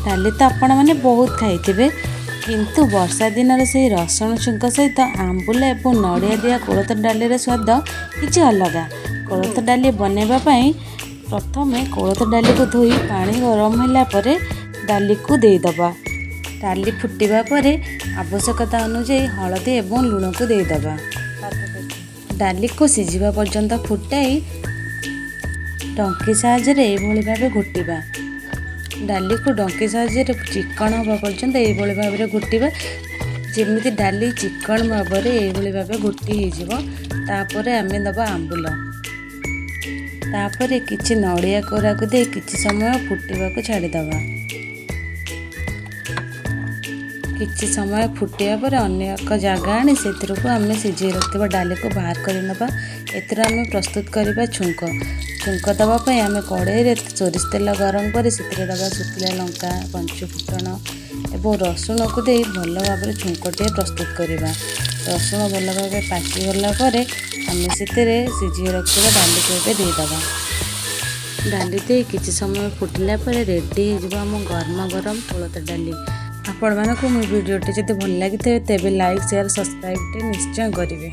डाली तो आपण मैंने बहुत खाइथिबे किंतु वर्षा दिन से रसुण छुंक सहित आंबुल और नड़िया दिया कोलथ डाली स्वाद किसी अलग। कोलथ डाली बनवाई प्रथम कोलथ डाली को धोई पानी गरम होगा डाली को देदबा। डाली फुटिबा परे आवश्यकता अनुसार हलदी एवं लुण को देदबा। डाली को सिझिबा पर्यंत फुटाई डंकी साहाय्य एभली भाव घोटिबा। डाली को डंकी साहाय्य चिकन हवा पर्यंत एभली भाव घोटिबा। जेमिति डाली चिकन भाव एभली भाव घोटी होपर आम दबा आंबुल। तापर किछि नड़िया कोरा को दे किछि समय फुटिबा को छाड़ीदबा। किछि समय फुटिया पर अन्य एक जगह आनी से आम सिझे रखा डाली को बाहर करनबा। एथर आम प्रस्तुत करवा छुंक। छुंक दवाई आम कड़े सोरिष तेल गरम कर दबा सुखिला लंका पंच फुटण एवं रसुण को दे भल भाव छुंकटे प्रस्तुत करवा। रसुण भल भाव पाचिगला आम से सिझे रखा डाली को देदबा। डाली दे किछि समय फुटिला रेडी हो आम गरम गरम कोलथ डाली। आपण मानक मो वीडियोटी जब भल लगी तेब लाइक शेयर सब्सक्राइब निश्चय करेंगे।